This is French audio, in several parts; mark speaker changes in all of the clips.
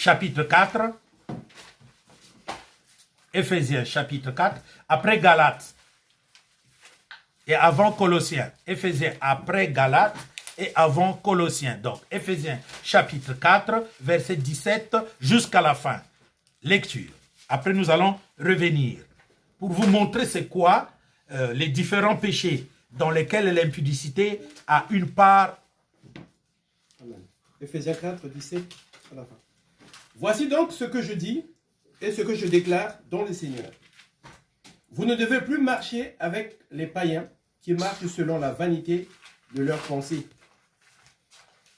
Speaker 1: chapitre 4. Éphésiens chapitre 4. Après Galates et avant Colossiens. Éphésiens après Galates et avant Colossiens. Donc, Éphésiens chapitre 4, verset 17 jusqu'à la fin. Lecture. Après, nous allons revenir pour vous montrer c'est quoi les différents péchés dans lesquels l'impudicité a une part.
Speaker 2: Amen. Éphésiens 4, 17 à la fin. Voici donc ce que je dis et ce que je déclare dans le Seigneur. Vous ne devez plus marcher avec les païens qui marchent selon la vanité de leurs pensées.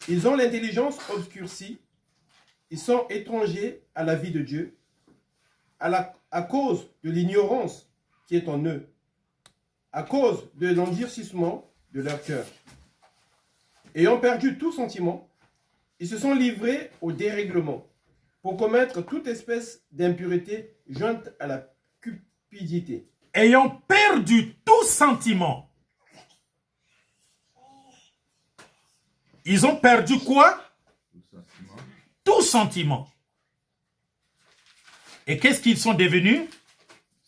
Speaker 2: Ils ont l'intelligence obscurcie, ils sont étrangers à la vie de Dieu, à cause de l'ignorance qui est en eux, à cause de l'endurcissement de leur cœur. Ayant perdu tout sentiment, ils se sont livrés au dérèglement pour commettre toute espèce d'impureté jointe à la cupidité.
Speaker 1: Ayant perdu tout sentiment. Ils ont perdu quoi? Tout sentiment. Et qu'est-ce qu'ils sont devenus?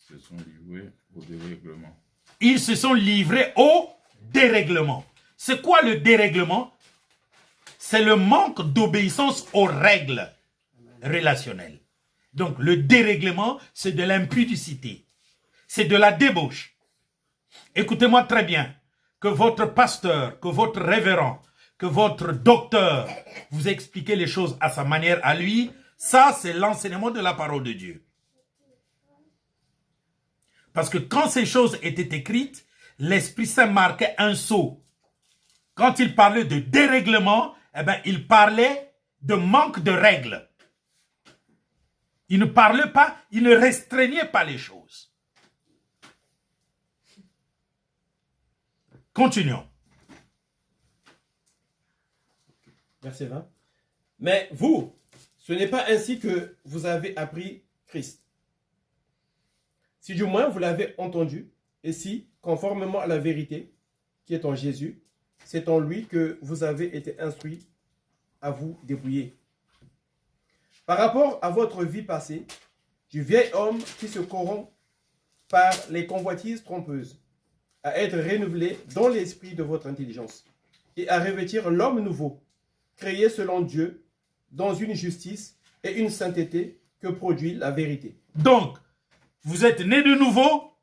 Speaker 3: Ils se sont livrés au dérèglement.
Speaker 1: Ils se sont livrés au dérèglement. C'est quoi le dérèglement? C'est le manque d'obéissance aux règles relationnelles. Donc le dérèglement, c'est de l'impudicité. C'est de la débauche. Écoutez-moi très bien. Que votre pasteur, que votre révérend, que votre docteur vous explique les choses à sa manière à lui, ça c'est l'enseignement de la parole de Dieu. Parce que quand ces choses étaient écrites, l'Esprit Saint marquait un sceau. Quand il parlait de dérèglement, eh bien, il parlait de manque de règles. Il ne parlait pas, il ne restreignait pas les choses. Continuons.
Speaker 2: Verset 20. Mais vous, ce n'est pas ainsi que vous avez appris Christ. Si du moins vous l'avez entendu, et si, conformément à la vérité qui est en Jésus, c'est en lui que vous avez été instruits à vous débrouiller. Par rapport à votre vie passée, du vieil homme qui se corrompt par les convoitises trompeuses, à être renouvelé dans l'esprit de votre intelligence, et à revêtir l'homme nouveau, créé selon Dieu, dans une justice et une sainteté que produit la vérité.
Speaker 1: Donc, vous êtes né de nouveau,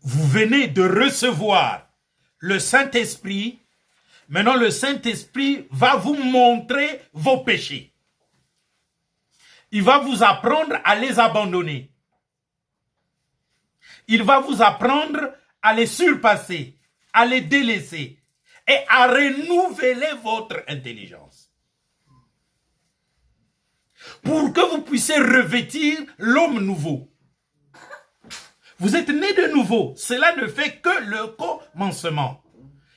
Speaker 1: vous venez de recevoir le Saint-Esprit. Maintenant, le Saint-Esprit va vous montrer vos péchés. Il va vous apprendre à les abandonner. Il va vous apprendre à les surpasser, à les délaisser et à renouveler votre intelligence. Pour que vous puissiez revêtir l'homme nouveau. Vous êtes né de nouveau. Cela ne fait que le commencement.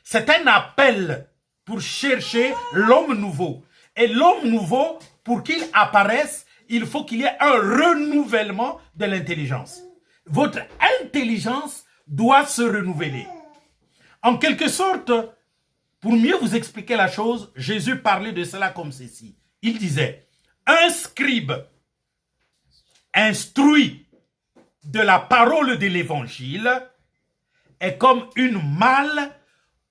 Speaker 1: C'est un appel pour chercher l'homme nouveau. Et l'homme nouveau, pour qu'il apparaisse, il faut qu'il y ait un renouvellement de l'intelligence. Votre intelligence doit se renouveler. En quelque sorte, pour mieux vous expliquer la chose, Jésus parlait de cela comme ceci. Il disait, un scribe instruit de la parole de l'évangile est comme une malle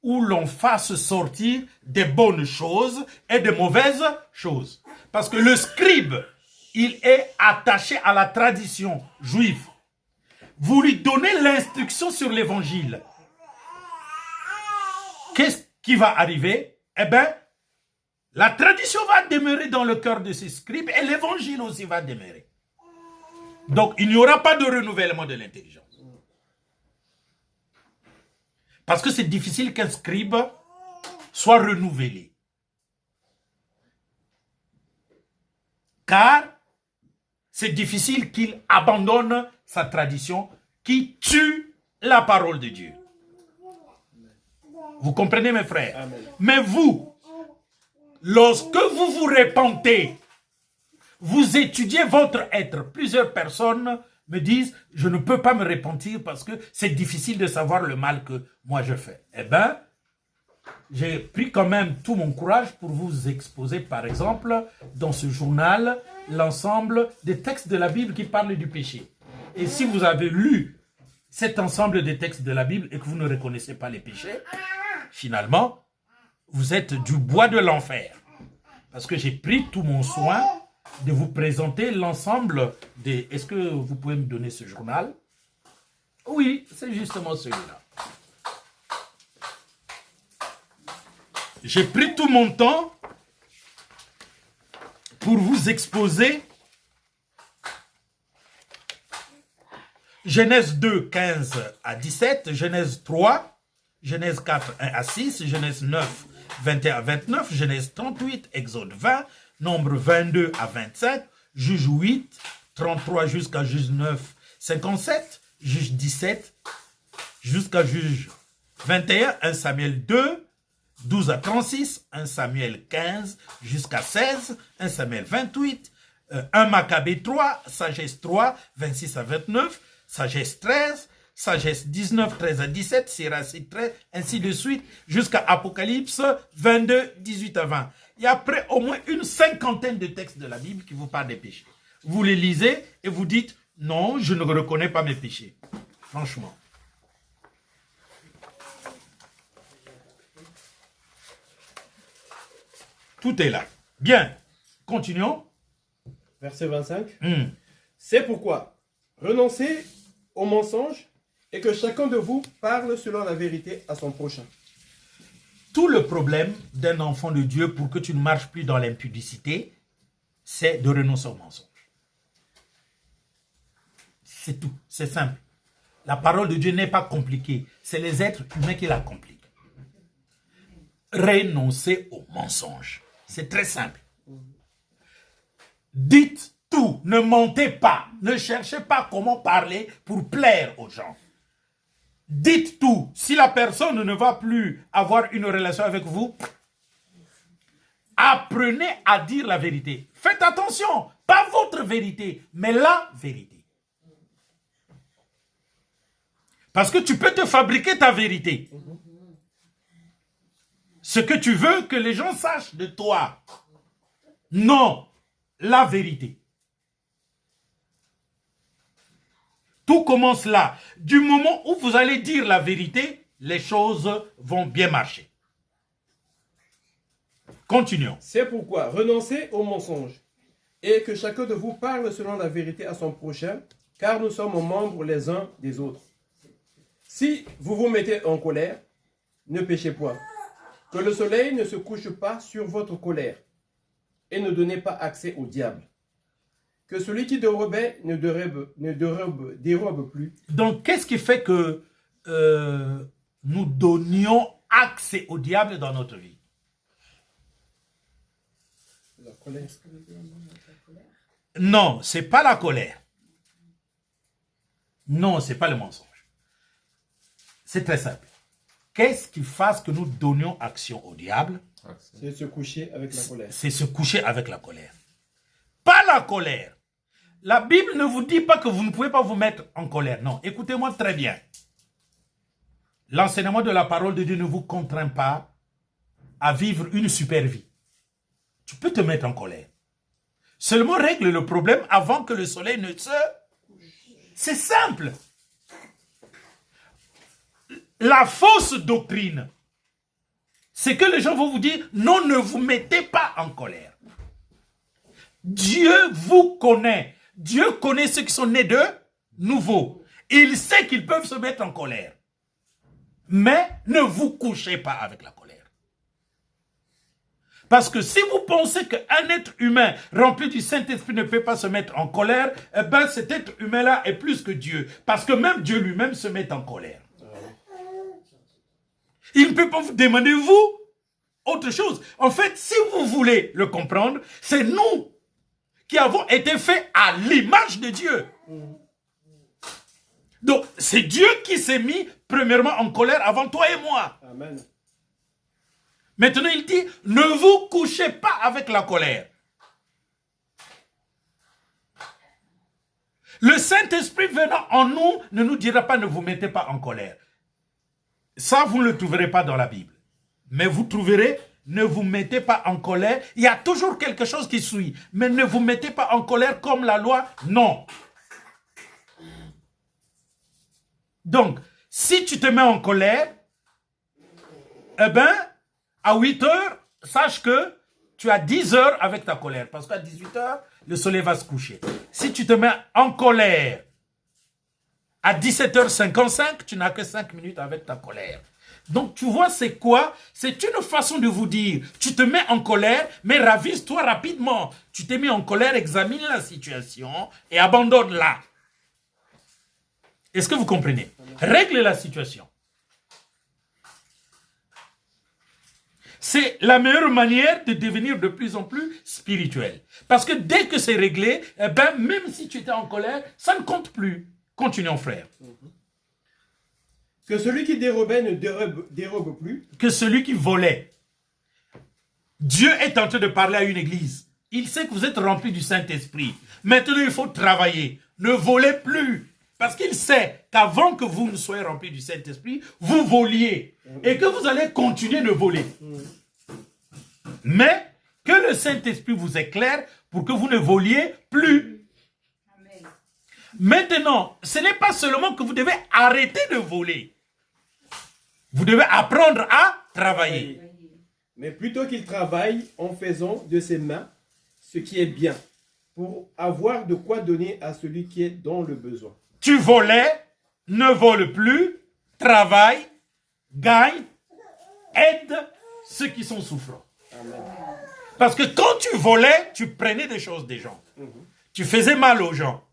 Speaker 1: où l'on fasse sortir des bonnes choses et de mauvaises choses. Parce que le scribe, il est attaché à la tradition juive. Vous lui donnez l'instruction sur l'évangile. Qu'est-ce qui va arriver? Eh bien, la tradition va demeurer dans le cœur de ces scribes et l'évangile aussi va demeurer. Donc, il n'y aura pas de renouvellement de l'intelligence. Parce que c'est difficile qu'un scribe soit renouvelé. Car c'est difficile qu'il abandonne sa tradition qui tue la parole de Dieu. Vous comprenez, mes frères?
Speaker 2: Amen.
Speaker 1: Mais vous, lorsque vous vous repentez, vous étudiez votre être. Plusieurs personnes me disent, je ne peux pas me repentir parce que c'est difficile de savoir le mal que moi je fais. Eh bien, j'ai pris quand même tout mon courage pour vous exposer, par exemple, dans ce journal, l'ensemble des textes de la Bible qui parlent du péché. Et si vous avez lu cet ensemble des textes de la Bible et que vous ne reconnaissez pas les péchés, finalement, vous êtes du bois de l'enfer. Parce que j'ai pris tout mon soin de vous présenter l'ensemble des... Est-ce que vous pouvez me donner ce journal? Oui, c'est justement celui-là. J'ai pris tout mon temps pour vous exposer Genèse 2, 15 à 17, Genèse 3, Genèse 4, 1 à 6, Genèse 9, 21 à 29, Genèse 38, Exode 20, Nombre 22 à 25, Juge 8, 33 jusqu'à Juge 9, 57, Juge 17 jusqu'à Juge 21, 1 Samuel 2, 12 à 36, 1 Samuel 15 jusqu'à 16, 1 Samuel 28, 1 Maccabée 3, Sagesse 3, 26 à 29, Sagesse 13, Sagesse 19, 13 à 17, Siracide 13, ainsi de suite, jusqu'à Apocalypse 22, 18 à 20. Il y a après au moins une cinquantaine de textes de la Bible qui vous parlent des péchés. Vous les lisez et vous dites, non, je ne reconnais pas mes péchés. Franchement. Tout est là. Bien. Continuons.
Speaker 2: Verset 25. C'est pourquoi, renoncez au mensonge et que chacun de vous parle selon la vérité à son prochain.
Speaker 1: Tout le problème d'un enfant de Dieu pour que tu ne marches plus dans l'impudicité, c'est de renoncer au mensonge. C'est tout. C'est simple. La parole de Dieu n'est pas compliquée. C'est les êtres humains qui la compliquent. Renoncez au mensonge. C'est très simple. Dites tout. Ne mentez pas. Ne cherchez pas comment parler pour plaire aux gens. Dites tout. Si la personne ne va plus avoir une relation avec vous, apprenez à dire la vérité. Faites attention. Pas votre vérité, mais la vérité. Parce que tu peux te fabriquer ta vérité. Ce que tu veux que les gens sachent de toi. Non, la vérité. Tout commence là. Du moment où vous allez dire la vérité, les choses vont bien marcher. Continuons.
Speaker 2: C'est pourquoi, renoncez au mensonge et que chacun de vous parle selon la vérité à son prochain, car nous sommes membres les uns des autres. Si vous vous mettez en colère, ne péchez point. Que le soleil ne se couche pas sur votre colère et ne donnez pas accès au diable. Que celui qui dérobait ne dérobe plus.
Speaker 1: Donc, qu'est-ce qui fait que nous donnions accès au diable dans notre vie?
Speaker 2: La colère.
Speaker 1: Non, ce n'est pas la colère. Non, ce n'est pas le mensonge. C'est très simple. Qu'est-ce qui fasse que nous donnions action au diable?
Speaker 2: C'est se coucher avec la colère.
Speaker 1: C'est se coucher avec la colère. Pas la colère. La Bible ne vous dit pas que vous ne pouvez pas vous mettre en colère. Non, écoutez-moi très bien. L'enseignement de la parole de Dieu ne vous contraint pas à vivre une super vie. Tu peux te mettre en colère. Seulement règle le problème avant que le soleil ne se... C'est simple. La fausse doctrine, c'est que les gens vont vous dire, non, ne vous mettez pas en colère. Dieu vous connaît. Dieu connaît ceux qui sont nés de nouveau. Il sait qu'ils peuvent se mettre en colère. Mais ne vous couchez pas avec la colère. Parce que si vous pensez qu'un être humain rempli du Saint-Esprit ne peut pas se mettre en colère, eh bien cet être humain-là est plus que Dieu. Parce que même Dieu lui-même se met en colère. Il ne peut pas vous demander, vous, autre chose. En fait, si vous voulez le comprendre, c'est nous qui avons été faits à l'image de Dieu. Donc, c'est Dieu qui s'est mis premièrement en colère avant toi et moi.
Speaker 2: Amen.
Speaker 1: Maintenant, il dit, ne vous couchez pas avec la colère. Le Saint-Esprit venant en nous ne nous dira pas, ne vous mettez pas en colère. Ça, vous ne le trouverez pas dans la Bible. Mais vous trouverez, ne vous mettez pas en colère. Il y a toujours quelque chose qui suit. Mais ne vous mettez pas en colère comme la loi. Non. Donc, si tu te mets en colère, eh bien, à 8 heures, sache que tu as 10 heures avec ta colère. Parce qu'à 18 heures, le soleil va se coucher. Si tu te mets en colère, à 17h55, tu n'as que 5 minutes avec ta colère. Donc, tu vois, c'est quoi? C'est une façon de vous dire, tu te mets en colère, mais ravise-toi rapidement. Tu t'es mis en colère, examine la situation et abandonne-la. Est-ce que vous comprenez? Règle la situation. C'est la meilleure manière de devenir de plus en plus spirituel. Parce que dès que c'est réglé, eh ben, même si tu étais en colère, ça ne compte plus. Continuons, frère.
Speaker 2: Que celui qui dérobait ne dérobe plus.
Speaker 1: Que celui qui volait. Dieu est en train de parler à une église. Il sait que vous êtes remplis du Saint-Esprit. Maintenant, il faut travailler. Ne volez plus. Parce qu'il sait qu'avant que vous ne soyez remplis du Saint-Esprit, vous voliez. Et que vous allez continuer de voler. Mais que le Saint-Esprit vous éclaire pour que vous ne voliez plus. Amen. Maintenant, ce n'est pas seulement que vous devez arrêter de voler. Vous devez apprendre à travailler.
Speaker 2: Mais plutôt qu'il travaille en faisant de ses mains ce qui est bien, pour avoir de quoi donner à celui qui est dans le besoin.
Speaker 1: Tu volais, ne vole plus, travaille, gagne, aide ceux qui sont souffrants. Amen. Parce que quand tu volais, tu prenais des choses des gens. Tu faisais mal aux gens.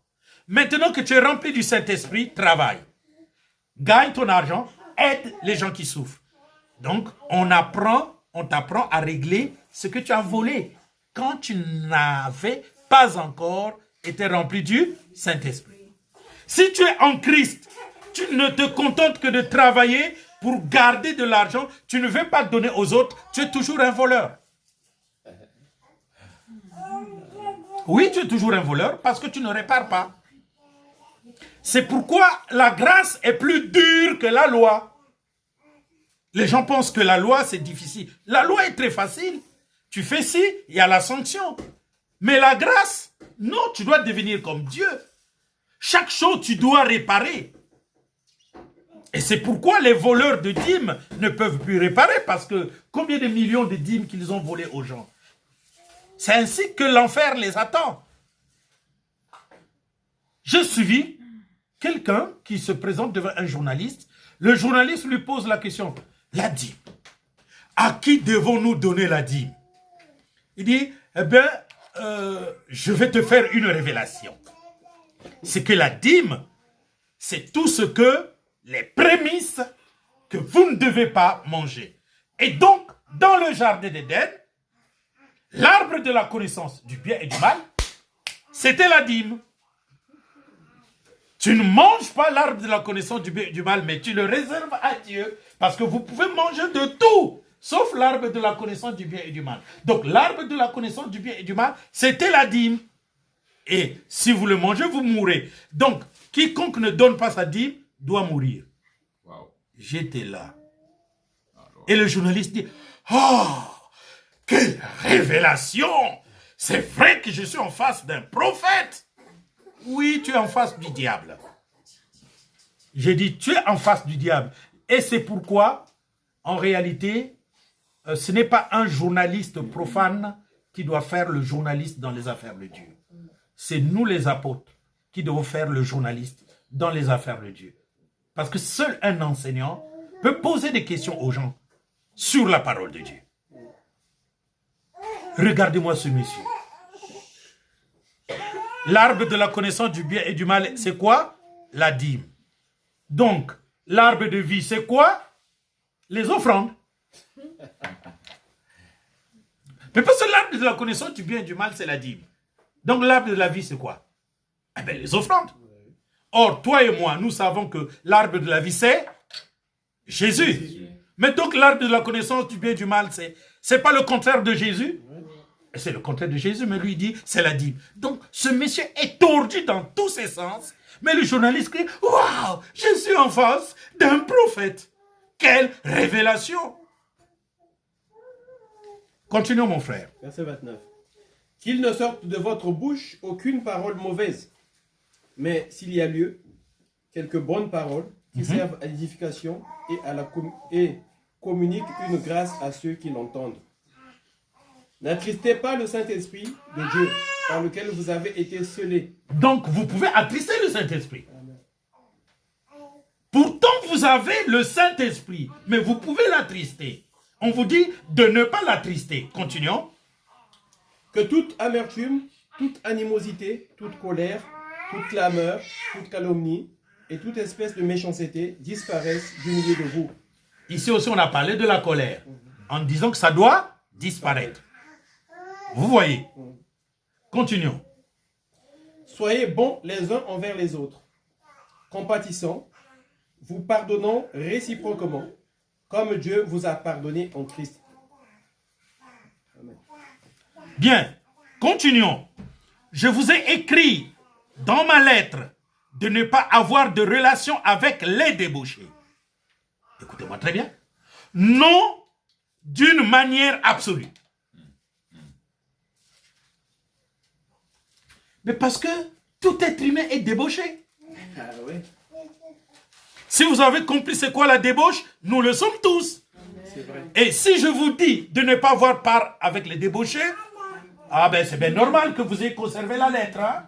Speaker 1: Maintenant que tu es rempli du Saint-Esprit, travaille. Gagne ton argent, aide les gens qui souffrent. Donc, on t'apprend à régler ce que tu as volé quand tu n'avais pas encore été rempli du Saint-Esprit. Si tu es en Christ, tu ne te contentes que de travailler pour garder de l'argent, tu ne veux pas donner aux autres, tu es toujours un voleur. Oui, tu es toujours un voleur parce que tu ne répares pas. C'est pourquoi la grâce est plus dure que la loi. Les gens pensent que la loi, c'est difficile. La loi est très facile. Tu fais ci, il y a la sanction. Mais la grâce, non, tu dois devenir comme Dieu. Chaque chose, tu dois réparer. Et c'est pourquoi les voleurs de dîmes ne peuvent plus réparer, parce que combien de millions de dîmes qu'ils ont volés aux gens? C'est ainsi que l'enfer les attend. J'ai suivi quelqu'un qui se présente devant un journaliste. Le journaliste lui pose la question, la dîme. À qui devons-nous donner la dîme? Il dit, eh bien, je vais te faire une révélation. C'est que la dîme, c'est tout ce que, les prémices que vous ne devez pas manger. Et donc, dans le jardin d'Éden, l'arbre de la connaissance du bien et du mal, c'était la dîme. Tu ne manges pas l'arbre de la connaissance du bien et du mal, mais tu le réserves à Dieu, parce que vous pouvez manger de tout, sauf l'arbre de la connaissance du bien et du mal. Donc, l'arbre de la connaissance du bien et du mal, c'était la dîme. Et si vous le mangez, vous mourrez. Donc, quiconque ne donne pas sa dîme doit mourir. Wow. J'étais là. Alors... Et le journaliste dit, oh, quelle révélation! C'est vrai que je suis en face d'un prophète. Oui, tu es en face du diable. J'ai dit, tu es en face du diable. Et c'est pourquoi, en réalité, ce n'est pas un journaliste profane qui doit faire le journaliste dans les affaires de Dieu. C'est nous les apôtres qui devons faire le journaliste dans les affaires de Dieu. Parce que seul un enseignant peut poser des questions aux gens sur la parole de Dieu. Regardez-moi ce monsieur. L'arbre de la connaissance du bien et du mal, c'est quoi? La dîme. Donc, l'arbre de vie, c'est quoi? Les offrandes. Mais parce que l'arbre de la connaissance du bien et du mal, c'est la dîme. Donc, l'arbre de la vie, c'est quoi? Eh bien, les offrandes. Or, toi et moi, nous savons que l'arbre de la vie, c'est Jésus. Mais donc, l'arbre de la connaissance du bien et du mal, c'est pas le contraire de Jésus? C'est le contraire de Jésus, mais lui dit, c'est la dîme. Donc, ce monsieur est tordu dans tous ses sens. Mais le journaliste crie, waouh, je suis en face d'un prophète. Quelle révélation! Continuons, mon frère.
Speaker 2: Verset 29. Qu'il ne sorte de votre bouche aucune parole mauvaise, mais s'il y a lieu, quelques bonnes paroles qui servent à l'édification et communiquent une grâce à ceux qui l'entendent. N'attristez pas le Saint-Esprit de Dieu, par lequel vous avez été scellés.
Speaker 1: Donc, vous pouvez attrister le Saint-Esprit. Pourtant, vous avez le Saint-Esprit, mais vous pouvez l'attrister. On vous dit de ne pas l'attrister. Continuons.
Speaker 2: Que toute amertume, toute animosité, toute colère, toute clameur, toute calomnie et toute espèce de méchanceté disparaissent du milieu de vous.
Speaker 1: Ici aussi, on a parlé de la colère, en disant que ça doit disparaître. Vous voyez. Continuons.
Speaker 2: Soyez bons les uns envers les autres, compatissants, vous pardonnant réciproquement, comme Dieu vous a pardonné en Christ. Amen.
Speaker 1: Bien, continuons. Je vous ai écrit dans ma lettre de ne pas avoir de relation avec les débauchés. Écoutez-moi très bien. Non d'une manière absolue. Mais parce que tout être humain est débauché.
Speaker 2: Ah oui,
Speaker 1: Si vous avez compris c'est quoi la débauche, nous le sommes tous.
Speaker 2: c'est vrai.
Speaker 1: Et si je vous dis de ne pas avoir part avec les débauchés, ah ben c'est bien normal que vous ayez conservé la lettre. Hein?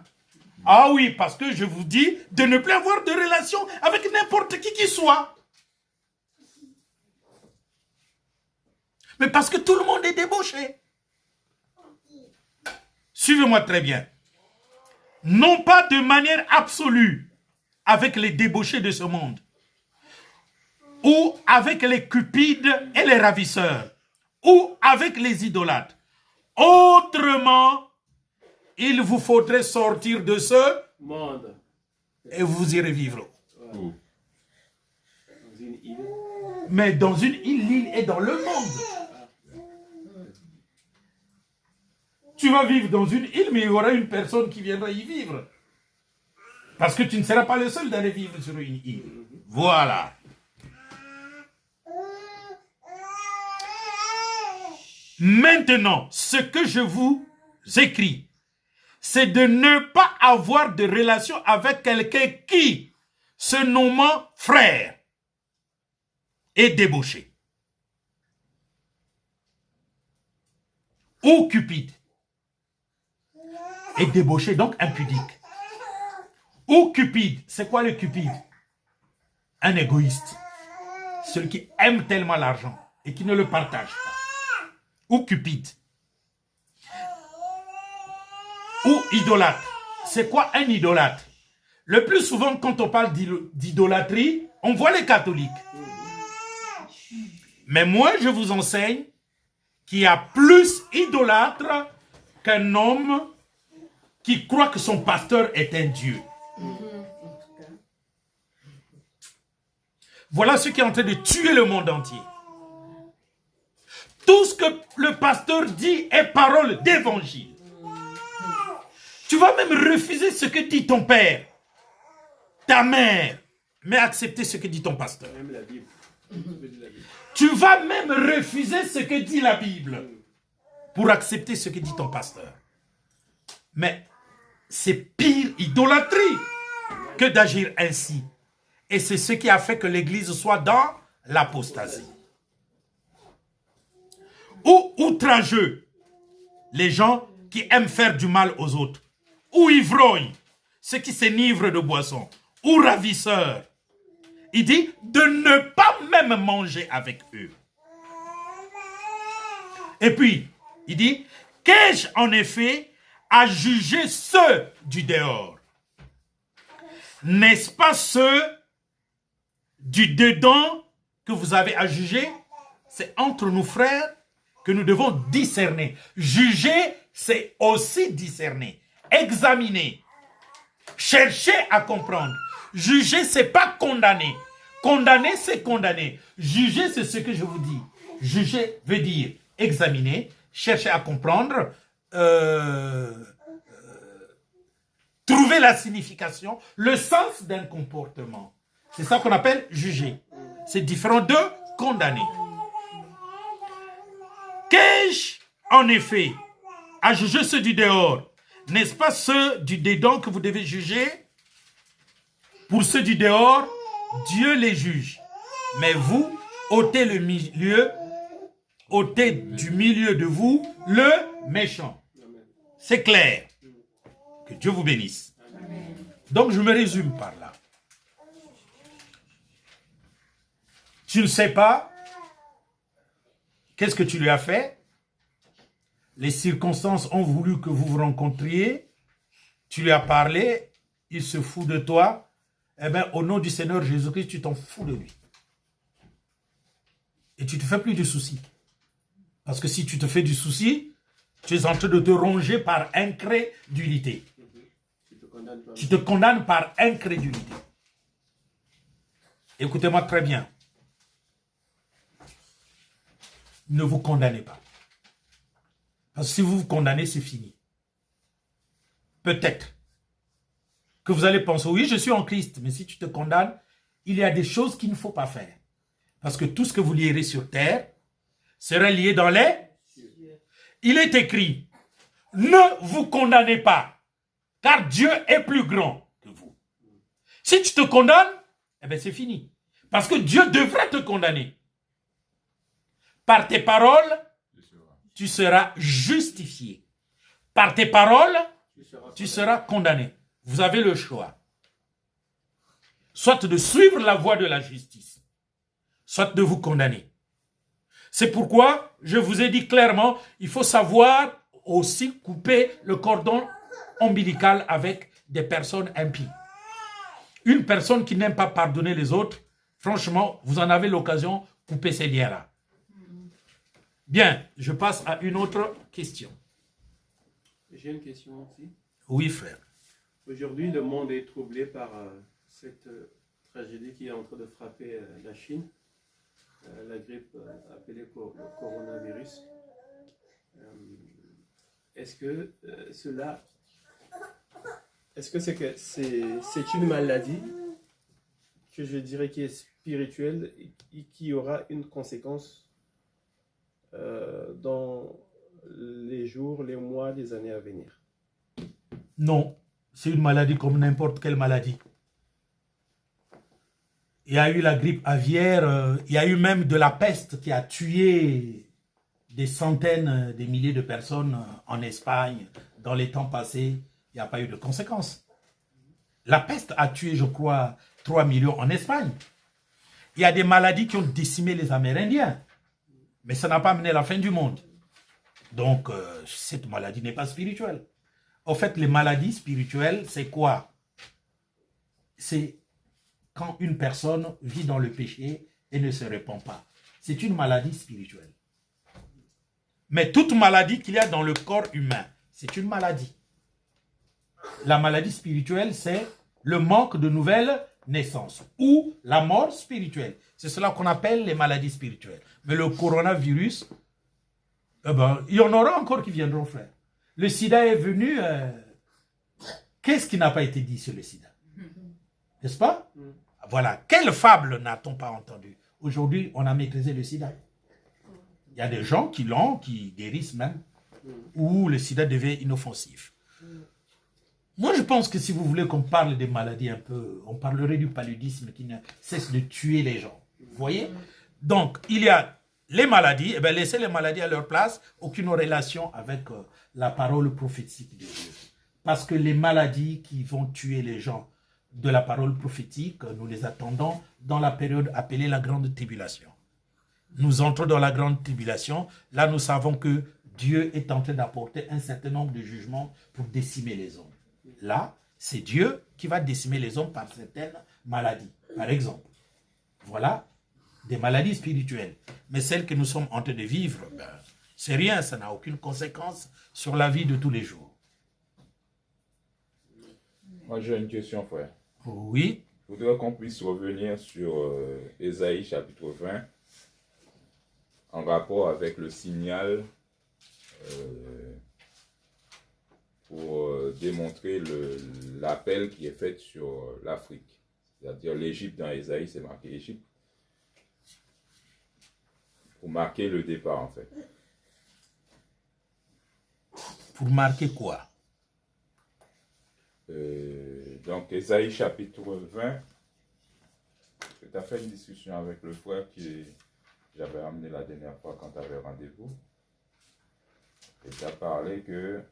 Speaker 1: Ah oui, parce que je vous dis de ne plus avoir de relation avec n'importe qui soit. Mais parce que tout le monde est débauché. Suivez-moi très bien. Non pas de manière absolue avec les débauchés de ce monde, ou avec les cupides et les ravisseurs, ou avec les idolâtres. Autrement, il vous faudrait sortir de ce
Speaker 2: Monde.
Speaker 1: et vous irez vivre.
Speaker 3: Oh.
Speaker 2: Dans une île.
Speaker 1: Mais dans une île, l'île est dans le monde. Tu vas vivre dans une île, mais il y aura une personne qui viendra y vivre. Parce que tu ne seras pas le seul d'aller vivre sur une île. Voilà. Maintenant, ce que je vous écris, c'est de ne pas avoir de relation avec quelqu'un qui, se nommant frère, est débauché. Ou cupide. Est débauché, donc impudique. Ou cupide. C'est quoi le cupide? Un égoïste. Celui qui aime tellement l'argent et qui ne le partage pas. Ou cupide. Ou idolâtre. C'est quoi un idolâtre? Le plus souvent, quand on parle d'idolâtrie, on voit les catholiques. Mais moi, je vous enseigne qu'il y a plus idolâtre qu'un homme qui croit que son pasteur est un Dieu. Voilà ce qui est en train de tuer le monde entier. Tout ce que le pasteur dit est parole d'évangile. Tu vas même refuser ce que dit ton père, ta mère, mais accepter ce que dit ton pasteur.
Speaker 2: Même la Bible.
Speaker 1: Tu vas même refuser ce que dit la Bible pour accepter ce que dit ton pasteur. Mais c'est pire idolâtrie que d'agir ainsi. Et c'est ce qui a fait que l'Église soit dans l'apostasie. Ou outrageux, les gens qui aiment faire du mal aux autres. Ou ivrognes, ceux qui s'enivrent de boissons. Ou ravisseurs. Il dit de ne pas même manger avec eux. Et puis, il dit, qu'ai-je en effet à juger ceux du dehors? N'est-ce pas ceux du dedans que vous avez à juger? C'est entre nous frères que nous devons discerner. Juger, c'est aussi discerner. Examiner. Chercher à comprendre. Juger, c'est pas condamner. Condamner, c'est condamner. Juger, c'est ce que je vous dis. Juger veut dire examiner, chercher à comprendre, trouver la signification, le sens d'un comportement. C'est ça qu'on appelle juger. C'est différent de condamner. Qu'ai-je En effet, à juger ceux du dehors, n'est-ce pas ceux du dedans que vous devez juger? Pour ceux du dehors, Dieu les juge. Mais vous, ôtez le milieu, ôtez du milieu de vous le méchant. C'est clair. Que Dieu vous bénisse. Donc je me résume par là. Tu ne sais pas qu'est-ce que tu lui as fait. Les circonstances ont voulu que vous vous rencontriez. Tu lui as parlé. Il se fout de toi. Eh bien, au nom du Seigneur Jésus-Christ, tu t'en fous de lui. Et tu ne te fais plus de soucis. Parce que si tu te fais du souci, tu es en train de te ronger par incrédulité. Tu te condamnes par incrédulité. Écoutez-moi très bien. Ne vous condamnez pas. Parce que si vous vous condamnez, c'est fini. Peut-être que vous allez penser, oui, je suis en Christ, mais si tu te condamnes, il y a des choses qu'il ne faut pas faire. Parce que tout ce que vous lierez sur terre sera lié dans les... Il est écrit, ne vous condamnez pas, car Dieu est plus grand que vous. Si tu te condamnes, eh bien c'est fini. Parce que Dieu devrait te condamner. Par tes paroles, tu seras justifié. Par tes paroles, tu seras condamné. Vous avez le choix. Soit de suivre la voie de la justice, soit de vous condamner. C'est pourquoi je vous ai dit clairement, il faut savoir aussi couper le cordon ombilical avec des personnes impies. Une personne qui n'aime pas pardonner les autres, franchement, vous en avez l'occasion, coupez ces liens-là. Bien, je passe à une autre question.
Speaker 2: J'ai une question aussi.
Speaker 1: Oui, frère.
Speaker 2: Aujourd'hui, le monde est troublé par cette tragédie qui est en train de frapper la Chine, la grippe appelée le coronavirus. Est-ce que c'est une maladie que je dirais qui est spirituelle et qui aura une conséquence dans les jours, les mois, les années à venir?
Speaker 1: Non, c'est une maladie comme n'importe quelle maladie. Il y a eu la grippe aviaire, il y a eu même de la peste qui a tué des centaines, des milliers de personnes en Espagne. Dans les temps passés, il n'y a pas eu de conséquences. La peste a tué, je crois, 3 millions en Espagne. Il y a des maladies qui ont décimé les Amérindiens. Mais ça n'a pas amené la fin du monde. Donc, cette maladie n'est pas spirituelle. En fait, les maladies spirituelles, c'est quoi? C'est quand une personne vit dans le péché et ne se répand pas. C'est une maladie spirituelle. Mais toute maladie qu'il y a dans le corps humain, c'est une maladie. La maladie spirituelle, c'est le manque de nouvelle naissance ou la mort spirituelle. C'est cela qu'on appelle les maladies spirituelles. Mais le coronavirus, il y en aura encore qui viendront, frère. Le sida est venu. Qu'est-ce qui n'a pas été dit sur le sida? N'est-ce pas? Voilà. Quelle fable n'a-t-on pas entendu? Aujourd'hui, on a maîtrisé le sida. Il y a des gens qui l'ont, qui guérissent même, où le sida devient inoffensif. Moi, je pense que si vous voulez qu'on parle des maladies un peu, on parlerait du paludisme qui ne cesse de tuer les gens. Vous voyez? Donc, il y a les maladies, laissez les maladies à leur place, aucune relation avec la parole prophétique de Dieu. Parce que les maladies qui vont tuer les gens de la parole prophétique, nous les attendons dans la période appelée la grande tribulation. Nous entrons dans la grande tribulation. Là, nous savons que Dieu est en train d'apporter un certain nombre de jugements pour décimer les hommes. Là, c'est Dieu qui va décimer les hommes par certaines maladies. Par exemple, voilà des maladies spirituelles. Mais celles que nous sommes en train de vivre, c'est rien, ça n'a aucune conséquence sur la vie de tous les jours.
Speaker 3: Moi, j'ai une question, frère.
Speaker 1: Oui.
Speaker 3: Je voudrais qu'on puisse revenir sur Ésaïe chapitre 20, en rapport avec le signal pour démontrer l'appel qui est fait sur l'Afrique. C'est-à-dire l'Égypte, dans Ésaïe, c'est marqué Égypte. Pour marquer le départ, en fait.
Speaker 1: Pour marquer quoi?
Speaker 3: Donc, Ésaïe chapitre 20. Tu as fait une discussion avec le frère que j'avais amené la dernière fois quand tu avais rendez-vous. Et tu as parlé que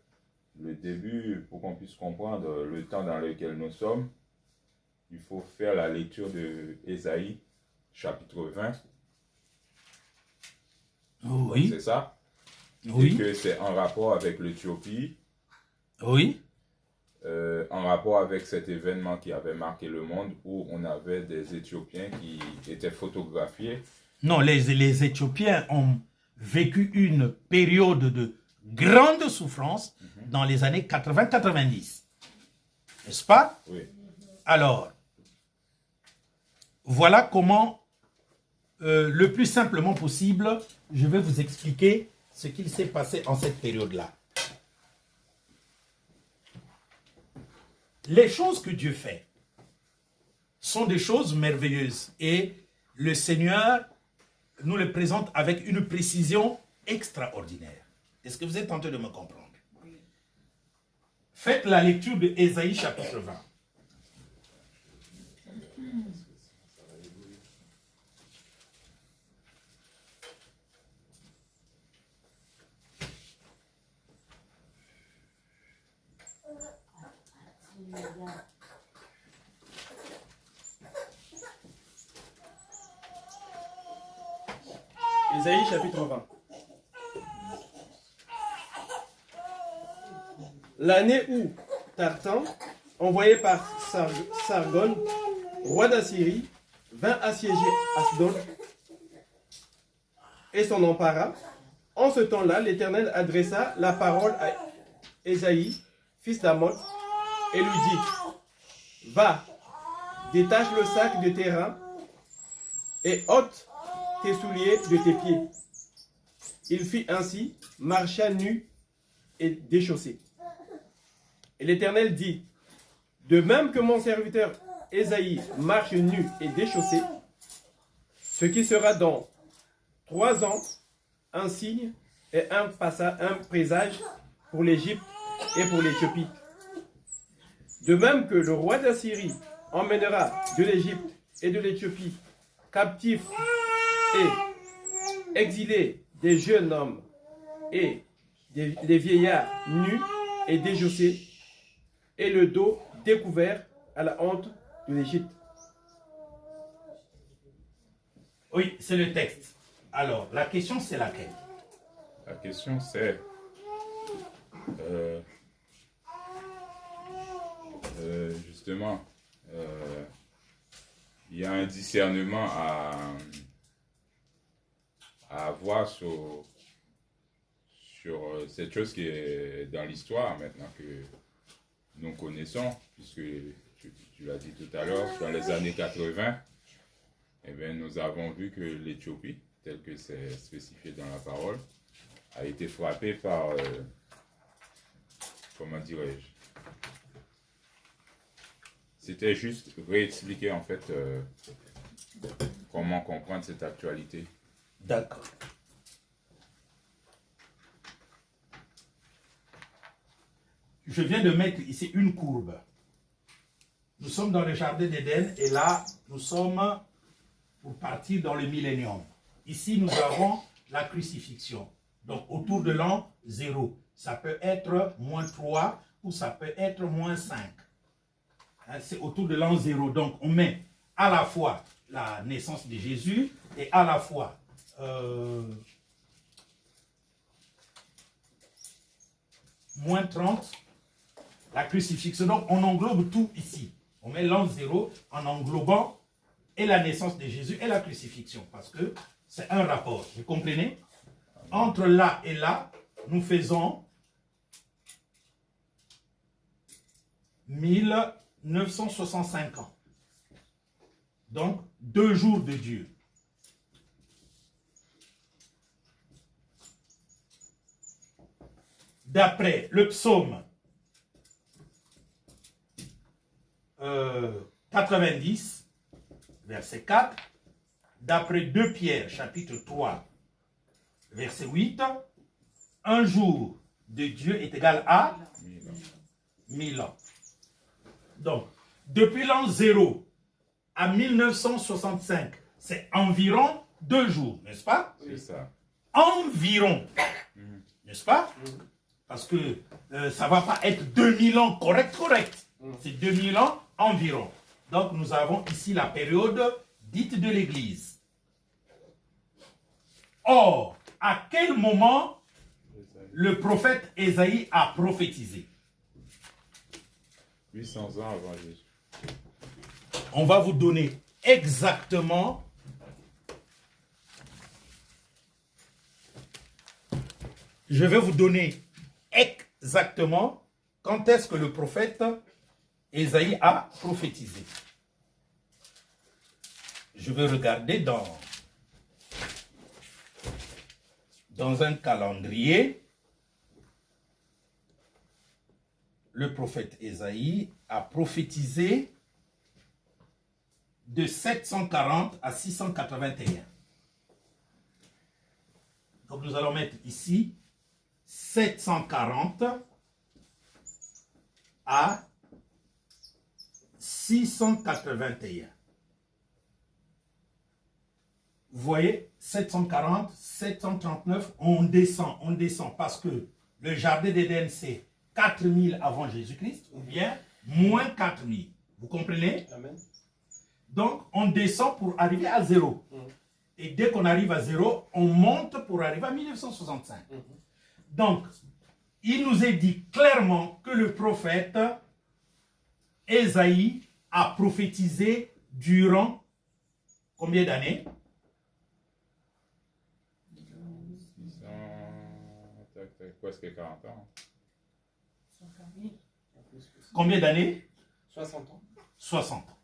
Speaker 3: le début, pour qu'on puisse comprendre le temps dans lequel nous sommes, il faut faire la lecture de Ésaïe chapitre 20.
Speaker 1: Oui.
Speaker 3: C'est ça?
Speaker 1: Oui.
Speaker 3: Et que c'est en rapport avec l'Éthiopie.
Speaker 1: Oui.
Speaker 3: En rapport avec cet événement qui avait marqué le monde où on avait des Éthiopiens qui étaient photographiés.
Speaker 1: Non, les Éthiopiens ont vécu une période de grande souffrance dans les années 80-90. N'est-ce pas?
Speaker 3: Oui.
Speaker 1: Alors, voilà comment, le plus simplement possible, je vais vous expliquer ce qu'il s'est passé en cette période-là. Les choses que Dieu fait sont des choses merveilleuses et le Seigneur nous les présente avec une précision extraordinaire. Est-ce que vous êtes tenté de me comprendre? Oui. Faites la lecture de Ésaïe chapitre 20.
Speaker 2: Ésaïe chapitre 20. L'année où Tartan, envoyé par Sargon, roi d'Assyrie, vint assiéger Asdod et s'en empara, en ce temps-là, l'Éternel adressa la parole à Ésaïe, fils d'Amoth, et lui dit, va, détache le sac de tes reins et ôte tes souliers de tes pieds. Il fit ainsi, marcha nu et déchaussé. Et l'Éternel dit, de même que mon serviteur Ésaïe marche nu et déchaussé, ce qui sera dans 3 ans un signe et un présage pour l'Égypte et pour l'Éthiopie. De même que le roi d'Assyrie emmènera de l'Égypte et de l'Éthiopie captifs et exilés des jeunes hommes et des vieillards nus et déchaussés, et le dos découvert à la honte de l'Égypte.
Speaker 1: Oui, c'est le texte. Alors, la question c'est laquelle?
Speaker 3: La question c'est justement il y a un discernement à avoir sur cette chose qui est dans l'histoire maintenant que nous connaissons, puisque tu l'as dit tout à l'heure, dans les années 80, eh bien, nous avons vu que l'Éthiopie, tel que c'est spécifié dans la parole, a été frappée par, comment dirais-je, c'était juste réexpliquer en fait comment comprendre cette actualité.
Speaker 1: D'accord. Je viens de mettre ici une courbe. Nous sommes dans le jardin d'Éden et là, nous sommes pour partir dans le millénium. Ici, nous avons la crucifixion. Donc, autour de l'an 0. Ça peut être -3 ou ça peut être -5. Hein, c'est autour de l'an 0. Donc, on met à la fois la naissance de Jésus et à la fois -30, la crucifixion. Donc, on englobe tout ici. On met l'an 0 en englobant et la naissance de Jésus et la crucifixion. Parce que c'est un rapport. Vous comprenez? Entre là et là, nous faisons 1965 ans. Donc, 2 jours de Dieu. D'après le psaume 90, verset 4, d'après 2 Pierre, chapitre 3, verset 8, un jour de Dieu est égal à
Speaker 3: 1000 ans.
Speaker 1: 1000 ans. Donc, depuis l'an 0 à 1965, c'est environ 2 jours, n'est-ce pas?
Speaker 3: C'est ça.
Speaker 1: Environ, n'est-ce pas? Parce que ça ne va pas être 2000 ans correct. C'est 2000 ans environ. Donc, nous avons ici la période dite de l'Église. Or, à quel moment le prophète Ésaïe a prophétisé?
Speaker 3: 800 ans avant Jésus.
Speaker 1: On va vous donner exactement je vais vous donner exactement quand est-ce que le prophète Ésaïe a prophétisé. Je vais regarder dans un calendrier. Le prophète Ésaïe a prophétisé de 740 à 681. Donc nous allons mettre ici 740 à 681. Vous voyez, 740, 739, on descend parce que le jardin d'Éden c'est 4000 avant Jésus-Christ ou bien moins 4000. Vous comprenez?
Speaker 2: Amen.
Speaker 1: Donc, on descend pour arriver à 0. Et dès qu'on arrive à 0, on monte pour arriver à 1965. Donc, il nous est dit clairement que le prophète Ésaïe a prophétisé durant combien d'années?
Speaker 3: 600, presque 40 ans.
Speaker 1: Combien d'années?
Speaker 2: 60 ans.
Speaker 1: 60 ans.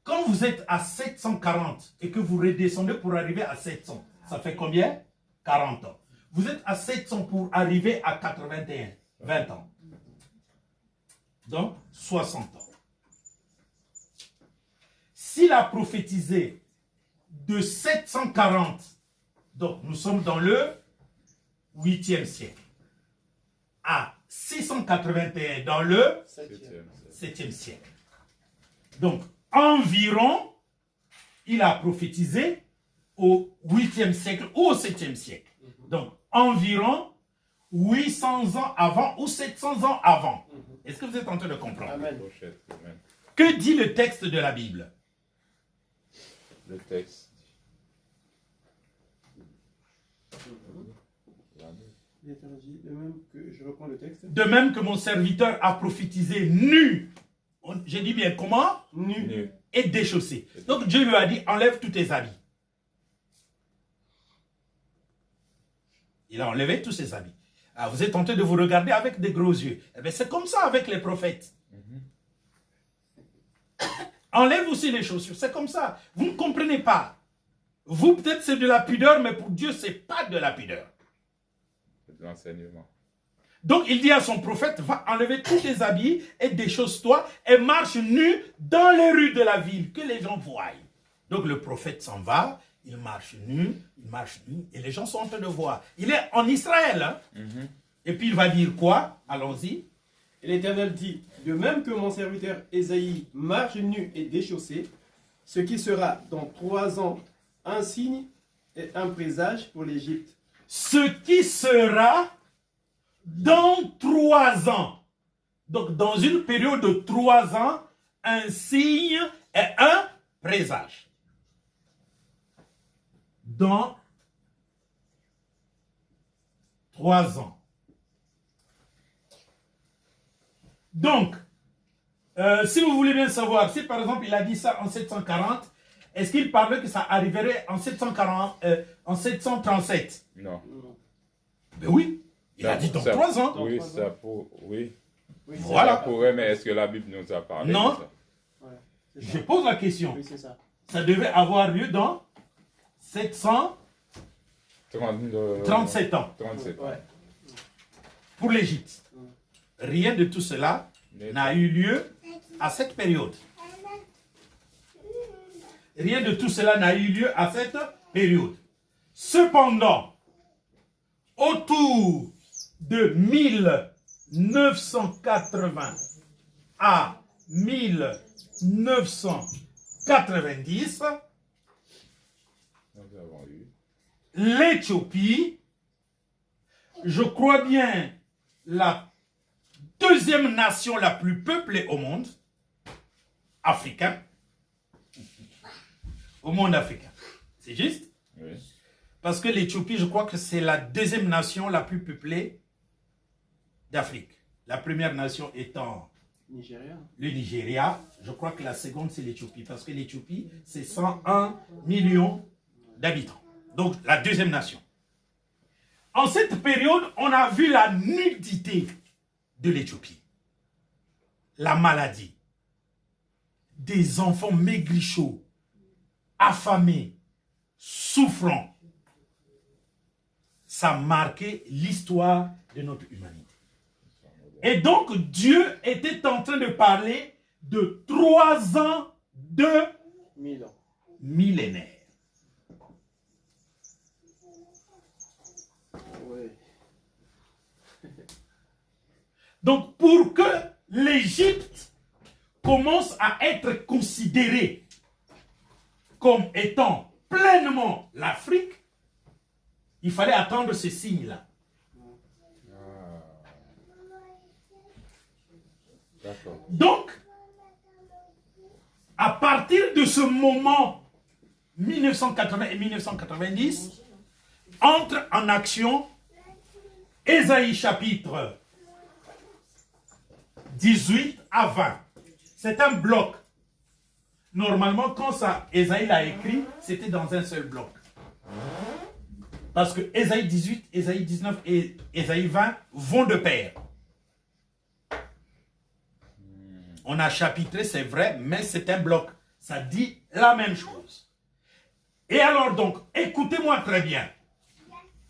Speaker 1: Quand vous êtes à 740 et que vous redescendez pour arriver à 700, ça fait combien? 40 ans. Vous êtes à 700 pour arriver à 81, 20 ans. Donc, 60 ans. S'il a prophétisé de 740, donc nous sommes dans le 8e siècle, à 681 dans le 7e siècle. Donc, environ, il a prophétisé au 8e siècle ou au 7e siècle. Donc, environ 800 ans avant ou 700 ans avant. Est-ce que vous êtes en train de comprendre?
Speaker 2: Amen.
Speaker 1: Que dit le texte de la Bible?
Speaker 3: Le texte.
Speaker 2: De même que je reprends le texte.
Speaker 1: De même que mon serviteur a prophétisé nu. J'ai dit bien comment?
Speaker 3: Nu.
Speaker 1: Et déchaussé. Donc Dieu lui a dit, enlève tous tes habits. Il a enlevé tous ses habits. Ah, vous êtes tenté de vous regarder avec des gros yeux. Eh bien, c'est comme ça avec les prophètes. Enlève aussi les chaussures. C'est comme ça. Vous ne comprenez pas. Vous, peut-être, c'est de la pudeur, mais pour Dieu, ce n'est pas de la pudeur.
Speaker 3: C'est de l'enseignement.
Speaker 1: Donc, il dit à son prophète, va enlever tous tes habits et déchausse-toi et marche nu dans les rues de la ville, que les gens voient. Donc, le prophète s'en va, il marche nu, et les gens sont en train de voir. Il est en Israël. Hein? Et puis, il va dire quoi? Allons-y.
Speaker 2: Et l'Éternel dit, de même que mon serviteur Ésaïe marche nu et déchaussé, ce qui sera dans 3 ans un signe et un présage pour l'Égypte.
Speaker 1: Ce qui sera dans 3 ans. Donc, dans une période de 3 ans, un signe et un présage. Dans 3 ans. Donc, si vous voulez bien savoir, si par exemple il a dit ça en 740, est-ce qu'il parlait que ça arriverait en 737?
Speaker 3: Non.
Speaker 1: Ben oui, il a dit dans 3 ans.
Speaker 3: Oui, ça pour, oui.
Speaker 1: Voilà.
Speaker 3: Ça pourrait, mais est-ce que la Bible nous a parlé
Speaker 1: Non.
Speaker 3: de ça?
Speaker 2: Ouais,
Speaker 1: Je pose la question.
Speaker 2: oui, c'est ça.
Speaker 1: Ça devait avoir lieu dans 737 ans
Speaker 3: 37 ans.
Speaker 2: Ouais.
Speaker 1: pour l'Égypte. Rien de tout cela n'a eu lieu à cette période. Rien de tout cela n'a eu lieu à cette période. Cependant, autour de 1980 à 1990,
Speaker 3: Nous avons eu
Speaker 1: l'Éthiopie, je crois bien, la deuxième nation la plus peuplée au monde africain. Au monde africain. C'est juste?
Speaker 3: oui.
Speaker 1: Parce que l'Éthiopie, je crois que c'est la deuxième nation la plus peuplée d'Afrique. La première nation étant
Speaker 2: Nigeria.
Speaker 1: le Nigeria. Je crois que la seconde, c'est l'Éthiopie. Parce que l'Éthiopie, c'est 101 millions d'habitants. Donc, la deuxième nation. En cette période, on a vu la nudité de l'Éthiopie. La maladie. Des enfants maigrichots, affamés, souffrants. Ça a marqué l'histoire de notre humanité. Et donc, Dieu était en train de parler de 3 ans de
Speaker 2: 1000 ans.
Speaker 1: millénaire.
Speaker 2: Oui.
Speaker 1: Donc, pour que l'Égypte commence à être considérée comme étant pleinement l'Afrique, il fallait attendre ce signe-là.
Speaker 3: D'accord.
Speaker 1: Donc, à partir de ce moment, 1980 et 1990, entre en action Ésaïe chapitre 18 à 20. C'est un bloc. Normalement, quand ça, Ésaïe l'a écrit, c'était dans un seul bloc. Parce que Ésaïe 18, Ésaïe 19 et Ésaïe 20 vont de pair. On a chapitré, c'est vrai, mais c'est un bloc. Ça dit la même chose. Et alors donc, écoutez-moi très bien.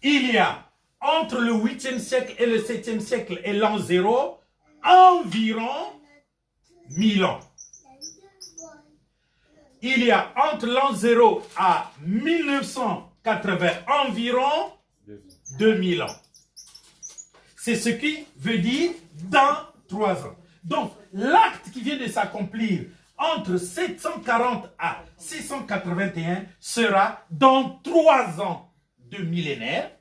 Speaker 1: Il y a entre le 8e siècle et le 7e siècle et l'an 0, environ 1000 ans. Il y a entre l'an 0 à 1980 environ 2000 ans. C'est ce qui veut dire dans 3 ans. Donc, l'acte qui vient de s'accomplir entre 740 à 681 sera dans 3 ans de millénaire.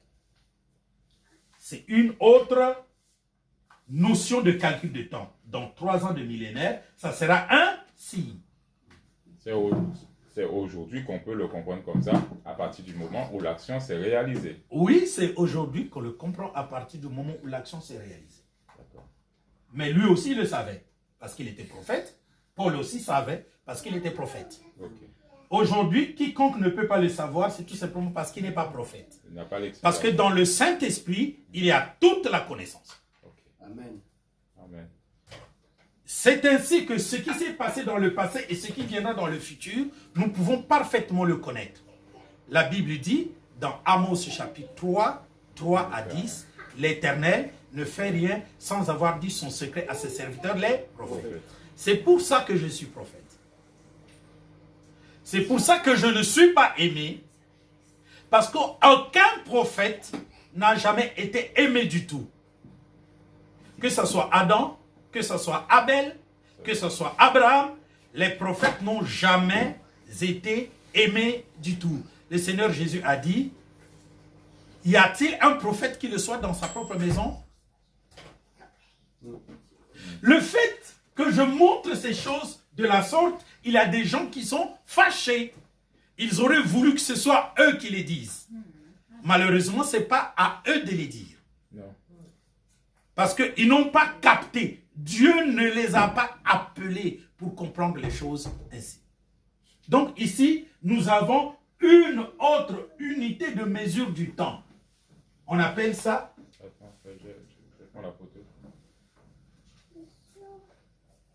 Speaker 1: C'est une autre notion de calcul de temps. Dans 3 ans de millénaire, ça sera un signe.
Speaker 3: C'est aujourd'hui qu'on peut le comprendre comme ça, à partir du moment où l'action s'est réalisée.
Speaker 1: Oui, c'est aujourd'hui qu'on le comprend à partir du moment où l'action s'est réalisée.
Speaker 3: D'accord.
Speaker 1: Mais lui aussi il le savait, parce qu'il était prophète. Paul aussi savait, parce qu'il était prophète.
Speaker 3: Ok.
Speaker 1: Aujourd'hui, quiconque ne peut pas le savoir, c'est tout simplement parce qu'il n'est pas prophète.
Speaker 3: Il n'a pas l'expérience.
Speaker 1: Parce que dans le Saint-Esprit, il y a toute la connaissance.
Speaker 3: Ok.
Speaker 2: Amen.
Speaker 3: Amen.
Speaker 1: C'est ainsi que ce qui s'est passé dans le passé et ce qui viendra dans le futur, nous pouvons parfaitement le connaître. La Bible dit, dans Amos chapitre 3, 3 à 10, l'Éternel ne fait rien sans avoir dit son secret à ses serviteurs, les prophètes. C'est pour ça que je suis prophète. C'est pour ça que je ne suis pas aimé. Parce qu'aucun prophète n'a jamais été aimé du tout. Que ce soit Adam, que ce soit Abel, que ce soit Abraham, les prophètes n'ont jamais été aimés du tout. Le Seigneur Jésus a dit, y a-t-il un prophète qui le soit dans sa propre maison? Le fait que je montre ces choses de la sorte, il y a des gens qui sont fâchés. Ils auraient voulu que ce soit eux qui les disent. Malheureusement, ce n'est pas à eux de les dire.
Speaker 3: Non.
Speaker 1: Parce qu'ils n'ont pas capté. Dieu ne les a pas appelés pour comprendre les choses ainsi. Donc ici, nous avons une autre unité de mesure du temps. On appelle ça...
Speaker 3: Attends, je prends la photo.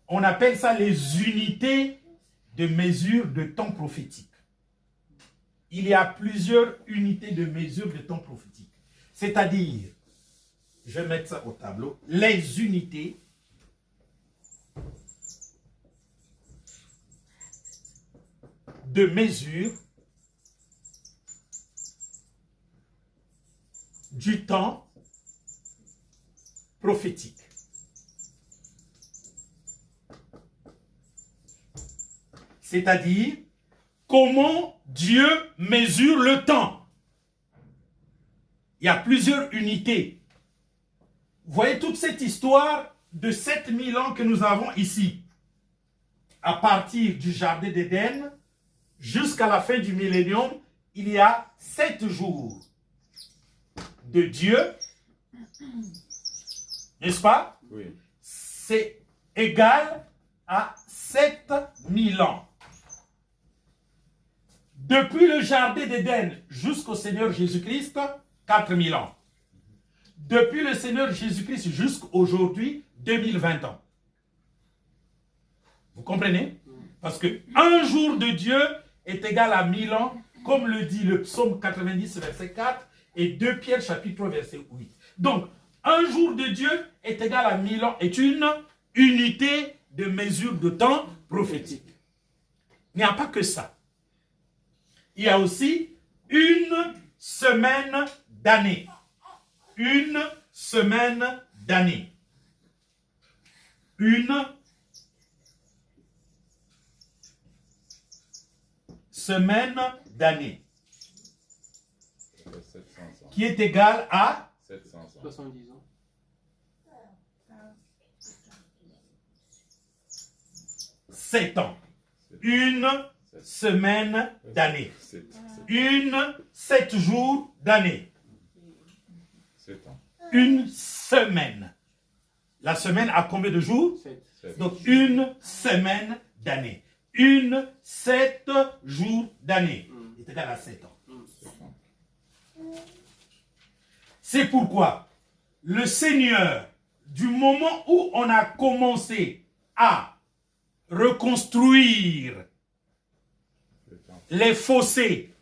Speaker 1: On appelle ça les unités de mesure de temps prophétique. Il y a plusieurs unités de mesure de temps prophétique. C'est-à-dire, je vais mettre ça au tableau, les unités de mesure du temps prophétique. C'est-à-dire, comment Dieu mesure le temps. Il y a plusieurs unités. Vous voyez toute cette histoire de 7000 ans que nous avons ici. À partir du jardin d'Éden jusqu'à la fin du millénium, il y a 7 jours de Dieu. N'est-ce pas?
Speaker 3: Oui.
Speaker 1: C'est égal à 7000 ans. Depuis le jardin d'Éden jusqu'au Seigneur Jésus-Christ, 4000 ans. Depuis le Seigneur Jésus-Christ jusqu'à aujourd'hui, 2020 ans. Vous comprenez? Parce que un jour de Dieu est égal à 1000 ans, comme le dit le psaume 90, verset 4, et 2 Pierre, chapitre 3, verset 8. Donc, un jour de Dieu est égal à 1000 ans, est une unité de mesure de temps prophétique. Il n'y a pas que ça. Il y a aussi une semaine d'année. Une semaine d'année. Une semaine d'année. Qui est égale à
Speaker 2: 70 ans.
Speaker 1: 7 ans. Une semaine d'année. 7 jours d'année.
Speaker 3: 7 ans.
Speaker 1: Une semaine. La semaine a combien de jours?
Speaker 2: 7.
Speaker 1: Donc une semaine d'année. 7 jours d'année. C'est égal à 7 ans. C'est pourquoi le Seigneur, du moment où on a commencé à reconstruire les fossés,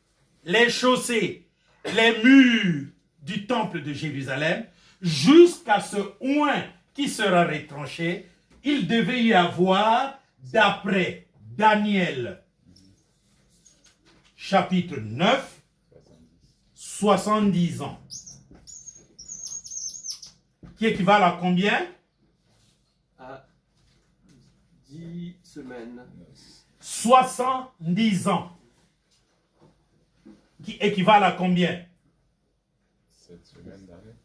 Speaker 1: les chaussées, les murs du temple de Jérusalem, jusqu'à ce oint qui sera retranché, il devait y avoir, d'après Daniel, chapitre 9, 70 ans. Qui équivalent à combien?
Speaker 2: À 10 semaines.
Speaker 1: 70 ans. Qui équivalent à combien?
Speaker 3: 7 semaines d'année.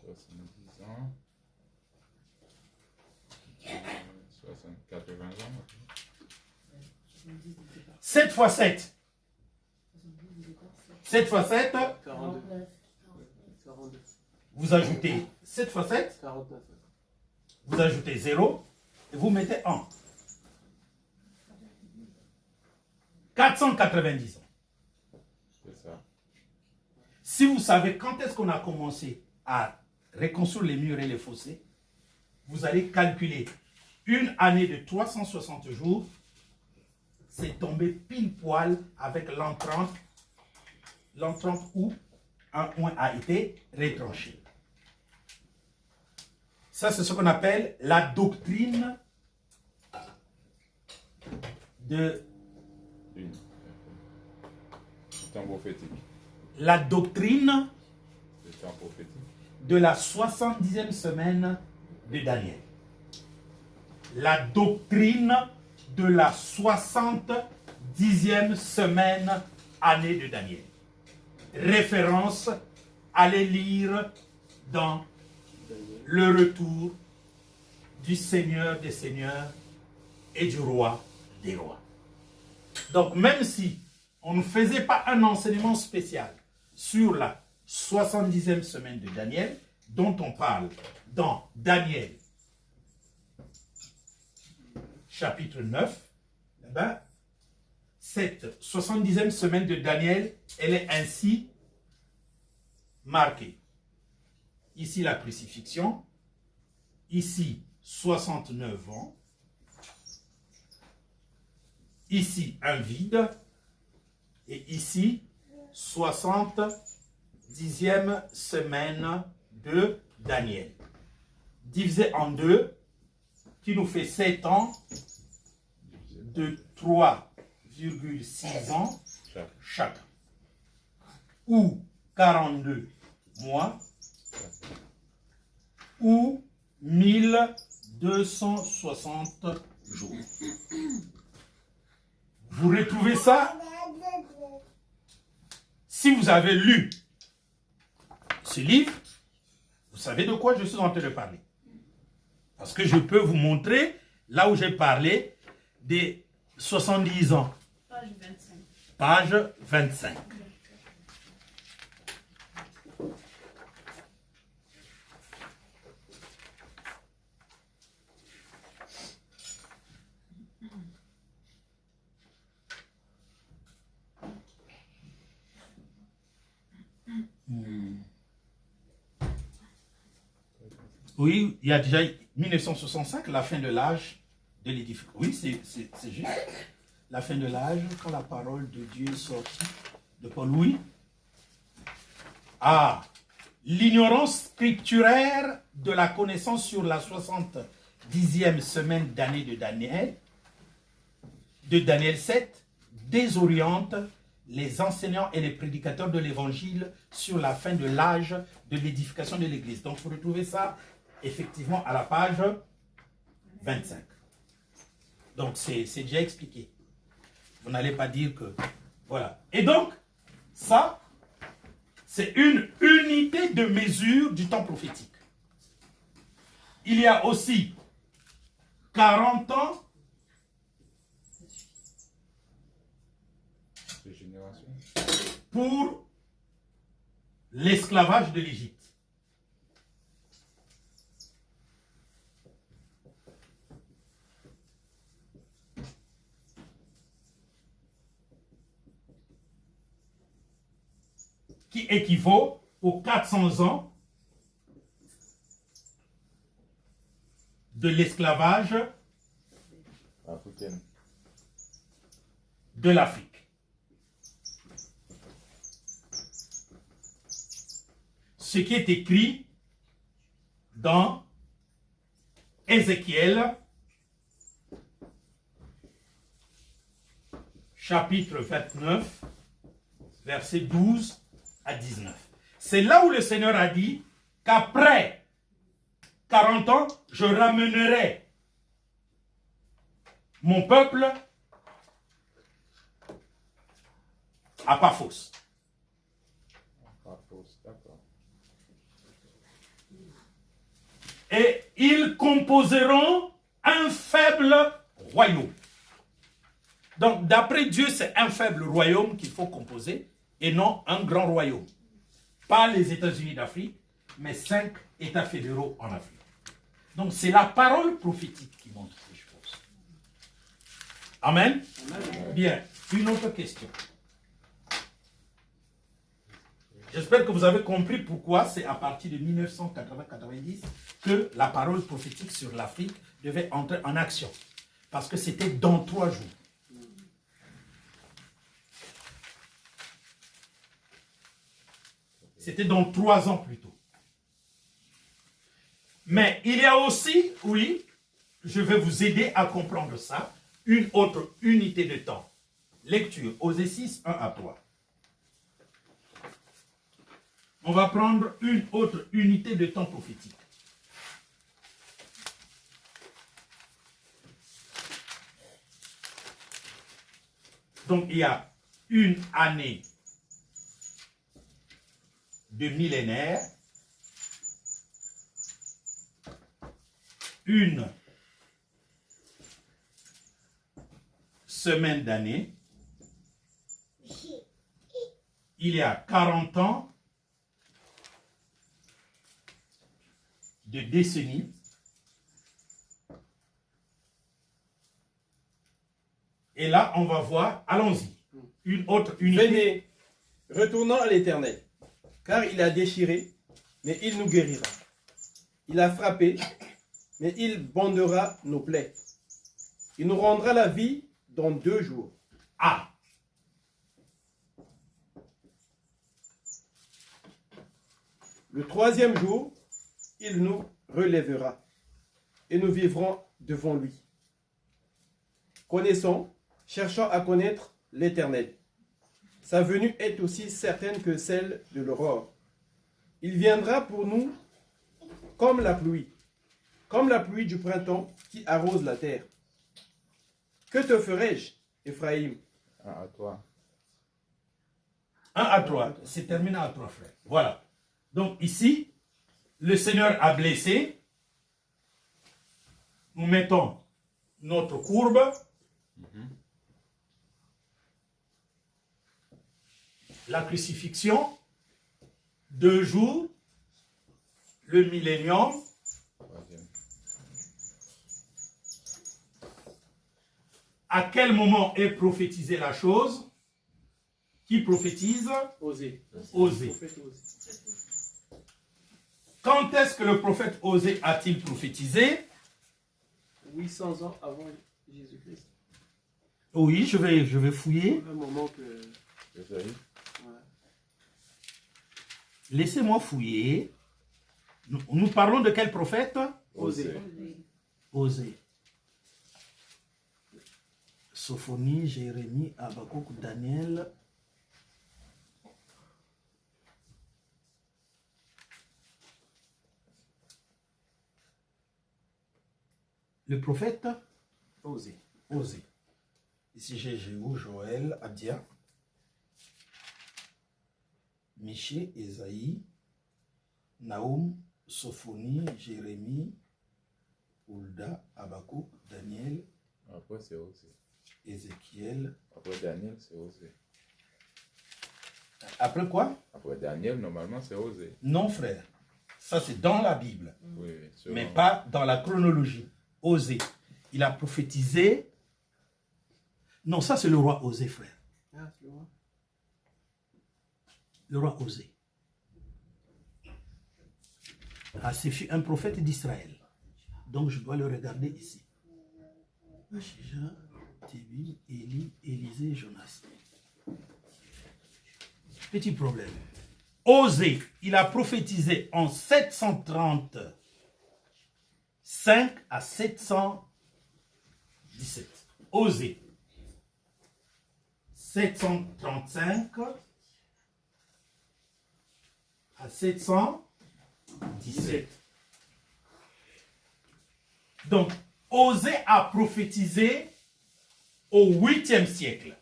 Speaker 3: 70 ans. 80 ans.
Speaker 1: 7 fois 7. 7 fois 7.
Speaker 2: 42. 42.
Speaker 1: Vous ajoutez 7 fois 7.
Speaker 2: 49.
Speaker 1: Vous ajoutez 0. Et vous mettez 1. 490 ans.
Speaker 3: C'est ça.
Speaker 1: Si vous savez quand est-ce qu'on a commencé à reconstruire les murs et les fossés, vous allez calculer une année de 360 jours. C'est tombé pile poil avec l'entrante où un oint a été retranché. Ça, c'est ce qu'on appelle la doctrine de...
Speaker 3: Du temps prophétique.
Speaker 1: La doctrine
Speaker 3: Du temps prophétique.
Speaker 1: de la 70e semaine de Daniel. La doctrine de la 70e semaine année de Daniel. Référence, allez lire dans le retour du Seigneur des Seigneurs et du Roi des Rois. Donc même si on ne faisait pas un enseignement spécial sur la 70e semaine de Daniel, dont on parle dans Daniel, chapitre 9, eh ben, cette 70e semaine de Daniel, elle est ainsi marquée. Ici la crucifixion, ici 69 ans, ici un vide, et ici 70e semaine de Daniel. Divisé en deux, qui nous fait 7 ans, de 3,6 ans chacun. Ou 42 mois, ou 1260 jours. Vous retrouvez ça si vous avez lu ce livre, vous savez de quoi je suis en train de parler. Parce que je peux vous montrer là où j'ai parlé des 70 ans.
Speaker 4: Page 25.
Speaker 1: Page 25. Oui, il y a déjà 1965, la fin de l'âge de l'édifice. Oui, c'est juste. La fin de l'âge, quand la parole de Dieu est sortie de Paul. Oui. Ah, l'ignorance scripturaire de la connaissance sur la 70e semaine d'année de Daniel 7, désoriente les enseignants et les prédicateurs de l'évangile sur la fin de l'âge de l'édification de l'église. Donc, vous retrouvez ça effectivement à la page 25. Donc, c'est déjà expliqué. Vous n'allez pas dire que... Voilà. Et donc, ça, c'est une unité de mesure du temps prophétique. Il y a aussi 40 ans
Speaker 3: De génération.
Speaker 1: pour l'esclavage de l'Égypte. Qui équivaut aux 400 ans de l'esclavage
Speaker 3: Africaine.
Speaker 1: de l'Afrique. Ce qui est écrit dans Ézéchiel, chapitre 29, versets 12 à 19. C'est là où le Seigneur a dit qu'après 40 ans, je ramènerai mon peuple à Paphos.
Speaker 3: D'accord.
Speaker 1: Et ils composeront un faible royaume. Donc, d'après Dieu, c'est un faible royaume qu'il faut composer et non un grand royaume. Pas les États-Unis d'Afrique, mais 5 États fédéraux en Afrique. Donc, c'est la parole prophétique qui montre ces choses. Amen. Amen. Bien. Une autre question. J'espère que vous avez compris pourquoi c'est à partir de 1980-90 que la parole prophétique sur l'Afrique devait entrer en action. Parce que c'était dans 3 jours. C'était dans 3 ans plus tôt. Mais il y a aussi, oui, je vais vous aider à comprendre ça, une autre unité de temps. Lecture, Osée 6, 1 à 3. On va prendre une autre unité de temps prophétique. Donc, il y a une année de millénaire, une semaine d'année, il y a 40 ans de décennie, et là on va voir, allons-y, une autre unité.
Speaker 2: Venez, retournons à l'Éternel, car il a déchiré, mais il nous guérira. Il a frappé, mais il bandera nos plaies. Il nous rendra la vie dans 2 jours.
Speaker 1: Ah!
Speaker 2: Le 3e jour, il nous relèvera, et nous vivrons devant lui. Connaissons, cherchons à connaître l'Éternel. Sa venue est aussi certaine que celle de l'aurore. Il viendra pour nous comme la pluie du printemps qui arrose la terre. Que te ferai-je, Ephraïm?
Speaker 3: À toi.
Speaker 1: 1 à 3. C'est terminé à 3, frères. Voilà. Donc ici, le Seigneur a blessé. Nous mettons notre courbe. La crucifixion. 2 jours. Le millénium.
Speaker 3: Troisième.
Speaker 1: À quel moment est prophétisée la chose? Qui prophétise?
Speaker 2: Osée.
Speaker 1: Osée.
Speaker 2: Prophète Osée.
Speaker 1: Quand est-ce que le prophète Osée a-t-il prophétisé?
Speaker 2: 800 ans avant Jésus-Christ.
Speaker 1: Oui, je vais fouiller.
Speaker 2: Un moment que...
Speaker 3: Esaïe.
Speaker 2: Voilà.
Speaker 1: Laissez-moi fouiller. Nous parlons de quel prophète?
Speaker 2: Osée.
Speaker 1: Osée. Sophonie, Jérémie, Habakkuk, Daniel. Le prophète
Speaker 2: Osée.
Speaker 1: Osée. Ici j'ai Jéhu, Joël, Abdia, Michée, Ésaïe, Naoum, Sophonie, Jérémie, Hulda, Habakkuk, Daniel,
Speaker 3: Après, c'est Osée.
Speaker 1: Ézéchiel.
Speaker 3: Après Daniel, c'est Osée.
Speaker 1: Après quoi?
Speaker 3: Après Daniel, normalement, c'est Osée.
Speaker 1: Non, frère. Ça, c'est dans la Bible,
Speaker 3: Oui, selon-
Speaker 1: mais pas dans la chronologie. Osée. Il a prophétisé. Non, ça, c'est le roi Osée, frère.
Speaker 2: Ah, c'est vrai.
Speaker 1: Le roi Osée. Ah, c'est un prophète d'Israël. Donc, je dois le regarder ici. Achija, Tébim, Élie, Élisée, Jonas. Petit problème. Osée, il a prophétisé en 735 à 717. Osée. 735 à 717. Donc, Osée a prophétisé au 8e siècle.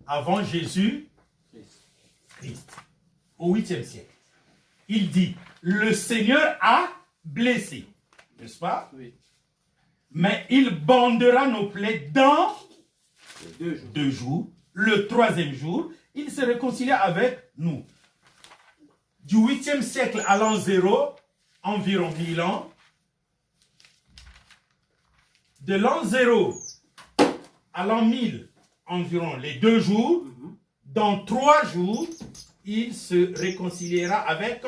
Speaker 1: Avant Jésus-Christ. Au 8e siècle. Il dit, le Seigneur a blessé. N'est-ce pas?
Speaker 2: Oui.
Speaker 1: Mais il bandera nos plaies dans
Speaker 2: 2 jours.
Speaker 1: 2 jours. Le 3e jour, il se réconcilia avec nous. Du 8e siècle à l'an 0, environ 1000 ans. De l'an 0 à l'an 1000, environ les 2 jours. Dans 3 jours, il se réconciliera avec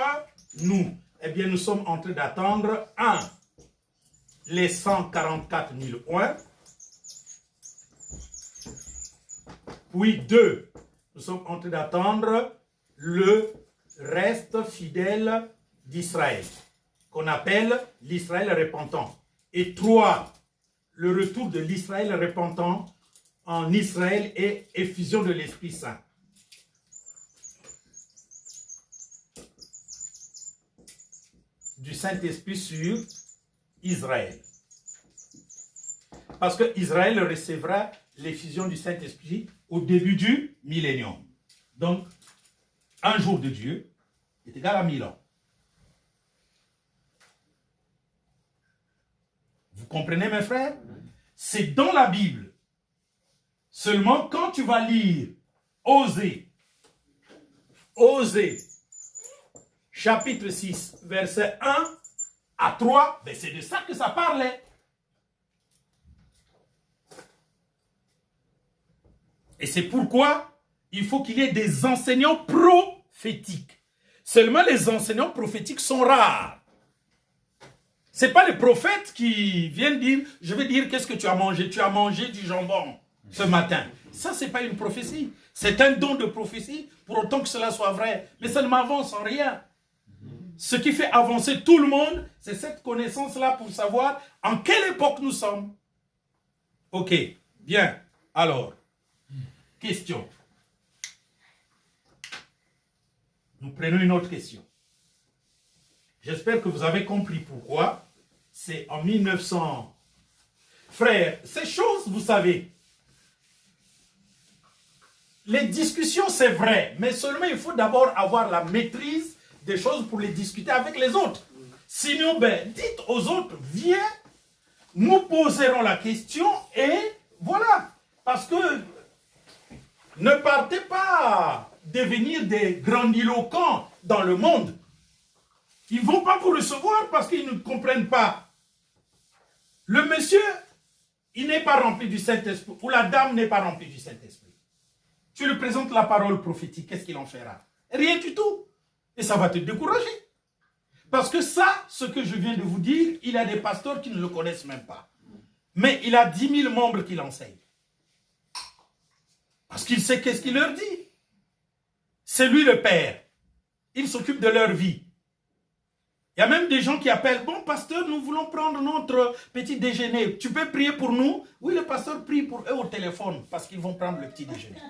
Speaker 1: nous. Eh bien, nous sommes en train d'attendre 1. Les 144 000 points. Puis 2. Nous sommes en train d'attendre le reste fidèle d'Israël, qu'on appelle l'Israël repentant. Et 3. Le retour de l'Israël repentant en Israël et effusion de l'Esprit Saint. Du Saint-Esprit sur Israël. Parce que Israël recevra l'effusion du Saint-Esprit au début du millénium. Donc, un jour de Dieu est égal à 1000 ans. Vous comprenez, mes frères? C'est dans la Bible. Seulement, quand tu vas lire Osée, chapitre 6, verset 1 à 3, ben c'est de ça que ça parlait. Et c'est pourquoi il faut qu'il y ait des enseignants prophétiques. Seulement les enseignants prophétiques sont rares. Ce n'est pas les prophètes qui viennent dire, je vais dire qu'est-ce que tu as mangé. Tu as mangé du jambon ce matin. Ça, ce n'est pas une prophétie. C'est un don de prophétie, pour autant que cela soit vrai. Mais ça ne m'avance en rien. Ce qui fait avancer tout le monde, c'est cette connaissance-là pour savoir en quelle époque nous sommes. Ok, bien. Alors, question. Nous prenons une autre question. J'espère que vous avez compris pourquoi. C'est en 1900. Frères, ces choses, vous savez, les discussions, c'est vrai, mais seulement il faut d'abord avoir la maîtrise des choses pour les discuter avec les autres. Sinon, ben, dites aux autres, viens, nous poserons la question et voilà. Parce que ne partez pas devenir des grandiloquents dans le monde. Ils ne vont pas vous recevoir parce qu'ils ne comprennent pas. Le monsieur, il n'est pas rempli du Saint-Esprit, ou la dame n'est pas remplie du Saint-Esprit. Tu lui présentes la parole prophétique, qu'est-ce qu'il en fera? Rien du tout. Et ça va te décourager. Parce que ça, ce que je viens de vous dire, il y a des pasteurs qui ne le connaissent même pas. Mais il a 10 000 membres qui l'enseignent. Parce qu'il sait qu'est-ce qu'il leur dit. C'est lui le Père. Il s'occupe de leur vie. Il y a même des gens qui appellent, bon pasteur, nous voulons prendre notre petit déjeuner. Tu peux prier pour nous? Oui, le pasteur prie pour eux au téléphone parce qu'ils vont prendre le petit déjeuner.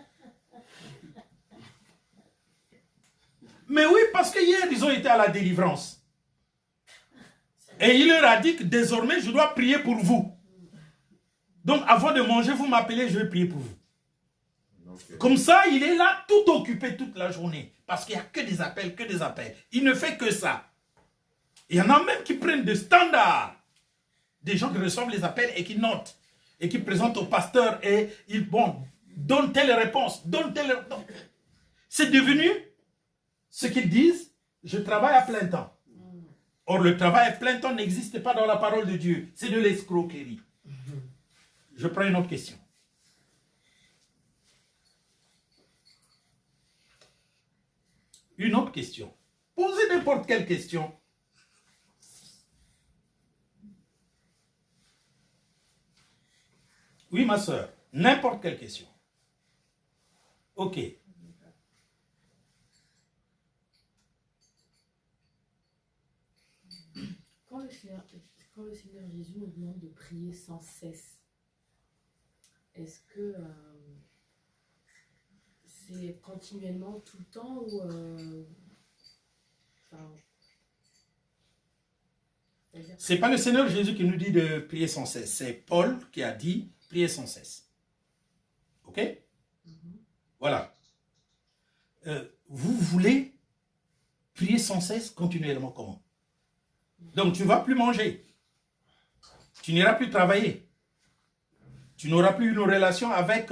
Speaker 1: Mais oui, parce que hier, ils ont été à la délivrance. Et il leur a dit que désormais, je dois prier pour vous. Donc, avant de manger, vous m'appelez, je vais prier pour vous. Okay. Comme ça, il est là, tout occupé toute la journée. Parce qu'il n'y a que des appels, que des appels. Il ne fait que ça. Il y en a même qui prennent des standards. Des gens qui reçoivent les appels et qui notent. Et qui présentent au pasteur et ils donnent telle réponse, donne telle réponse. C'est devenu ce qu'ils disent, je travaille à plein temps. Or, le travail à plein temps n'existe pas dans la parole de Dieu. C'est de l'escroquerie. Je prends une autre question. Une autre question. Posez n'importe quelle question. Oui, ma soeur. N'importe quelle question. Ok.
Speaker 4: Quand le Seigneur Jésus nous demande de prier sans cesse, est-ce que c'est continuellement tout le temps ou
Speaker 1: c'est pas le Seigneur Jésus qui nous dit de prier sans cesse, c'est Paul qui a dit prier sans cesse. Ok? Voilà. Vous voulez prier sans cesse continuellement comment? Donc tu ne vas plus manger. Tu n'iras plus travailler. Tu n'auras plus une relation avec